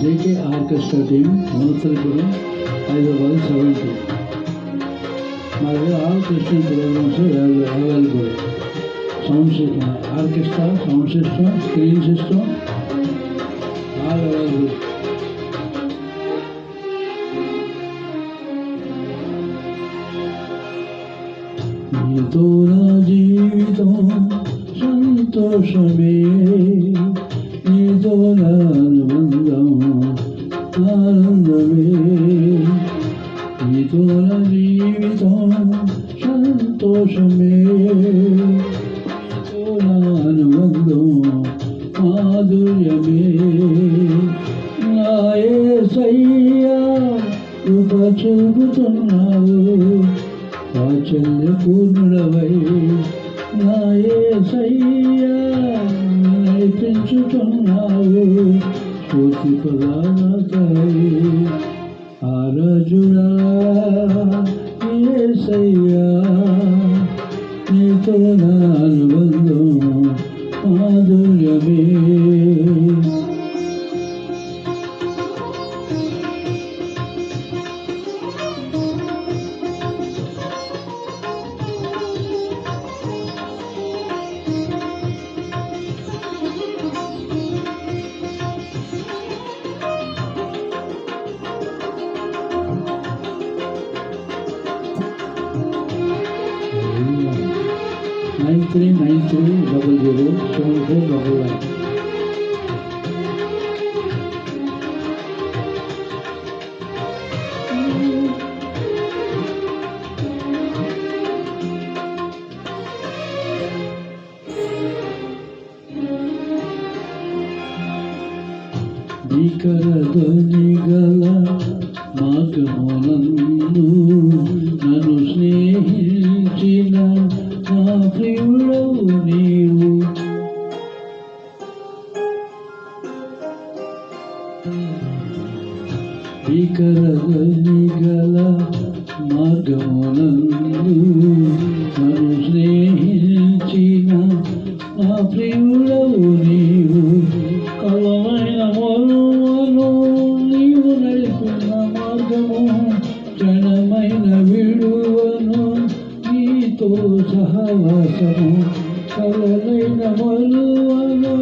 JK orchestra team Munasaripuram Hyderabad 70. మా దగ్గర all Christian programs available. Sound system, orchestra, sound system, screen system all available. నీతో నా జీవితం సంతోషమే, నీతో నా అనుబంధం ఆనందమే, నీతో నా జీవితం సంతోషమే, నీతో నా అనుబంధం మాధుర్యమే. నా యేసయ్యా కృప చూపుతున్నావు, వాత్సల్య పూర్ణుడవై నా యేసయ్యా నడిపించుతున్నావు, స్తుతి ప్రదాతవై ఆరాజుడా యేసయ్యా, నీతో నా అనుబంధం మాధుర్యమే. Nine three 007499. భీకర ధ్వని గల మార్గమునందు నన్ను స్నేహించిన నా ప్రియుడవు నీవు, భీకర ధ్వని గల మార్గమునందు నన్ను స్నేహించిన నా ప్రియుడవు నీవు, కలమైన మొలువను నీవు నడిపిన మార్గము, క్షణమైన విడువను నీతో సహవాసము, కలలైన మొలువను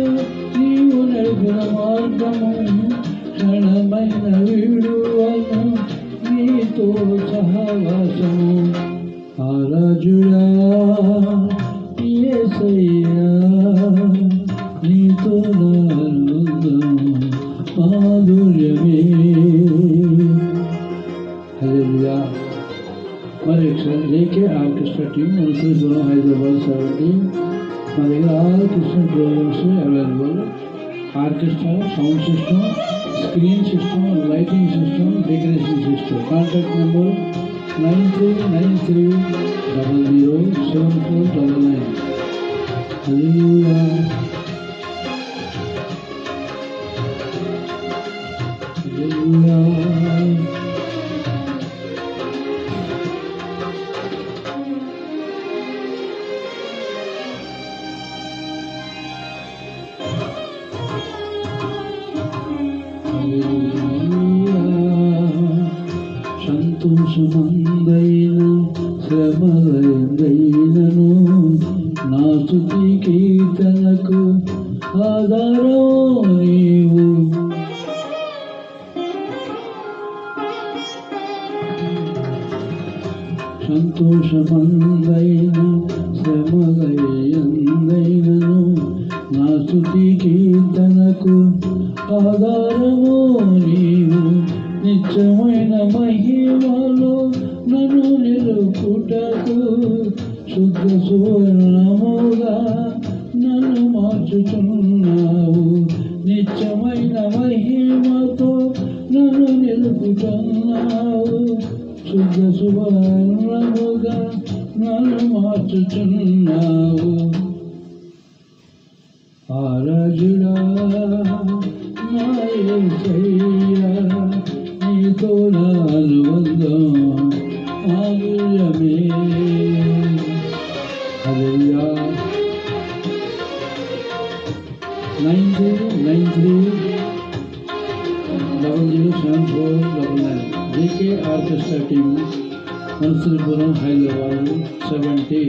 నీవు నడిపిన మార్గము, క్షణమైన విడువను నీతో సహవాసము. ఆరాజుడా యేసయ్యా, నీతో నా అనుబంధం మాధుర్యమే. హల్లెలూయా. మరి ఒకసారి JK orchestra team Munasaripuram Hyderabad 70. మా దగ్గర all Christian programs available. Orchestra, sound system, screen system, lighting system, decoration system. Contact number 9393007499. Hallelujah. Hallelujah. సంతోషమందైన శ్రమలైనను నా స్తుతి కీర్తనకు ఆధారం నీవు, సంతోషమందైన శ్రమలైనను నా స్తుతి కీర్తనకు ఆధారము నీవు, నిత్యమైన మహిమలో నన్ను నిలుపుటకు శుద్ధ సువర్ణముగా నన్ను మార్చుచున్నావు, నిత్యమైన మహిమతో నన్ను నిలుపుచున్నావు, శుద్ధ సువర్ణముగా నన్ను మార్చుచున్నావు. ఆరాజుడా నా యేసయ్యా, నీతో నా అనుబంధం మాధుర్యమే. హల్లెలూయా. 9093 ఆర్కెస్ట్రా టీము మనసుపురం హైదరాబాద్ 70.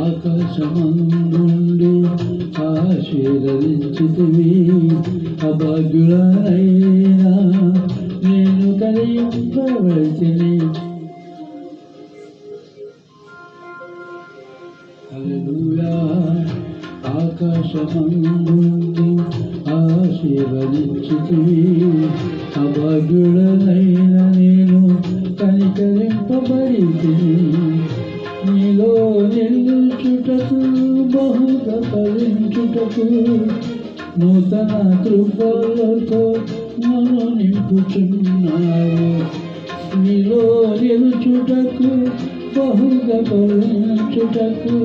ఆకాశమందుండి ఆశీర్వదించితివి, అభాగ్యుడనైనా నేను కలిగింపవలసిని. హల్లెలూయా. ఆకాశమందుండి ఆశీర్వదించితివి, అభాగ్యుడనైనా నేను కనికరింపబడితిని. నీలో నిలుచుటకు బహుగా ఫలించుటకు నూతన కృపలతో నన్ను నింపుచున్నావు. నీలో నిలుచుటకు బహుగా ఫలించుటకు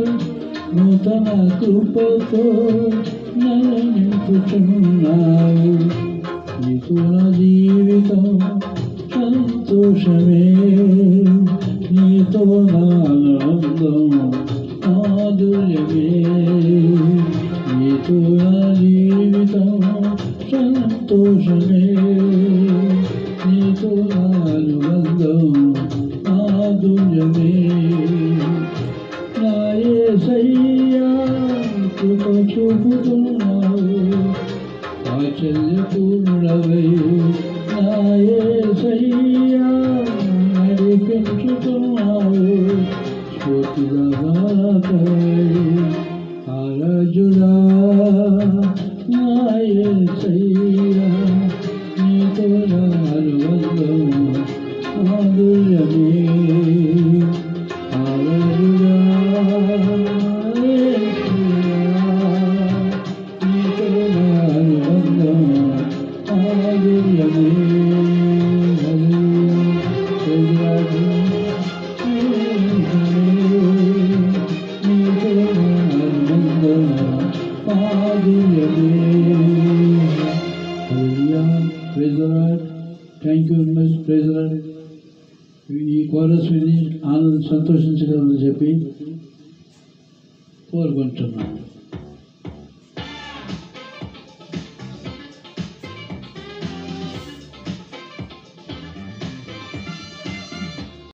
నూతన కృపతో నన్ను నింపుచున్నావు. నీతో నా జీవితం సంతోషమే, నీతో నా ఆనందం మాధుర్యమే. నీతో నా జీవితం సంతోషమే, నీతో నా అనుబంధం మాధుర్యమే. నా యేసయ్యా కృప చూపుతున్నావు, వాత్సల్యపూర్ణుడవై నా యేసయ్యా నడిపించుతున్నావు. స్ఫూర్తిదాయకవై ఆరాధ్యుడా నా యేసయ్యా, నీతో నా అనుబంధం మాధుర్యమే. ఆరాధ్యుడా నీతో నా అనుబంధం మాధుర్యమే. Thank you very much. Praise the Lord. ఈ కోరస్ విని ఆనంద సంతోషించగలరని చెప్పి కోరుకుంటున్నాను.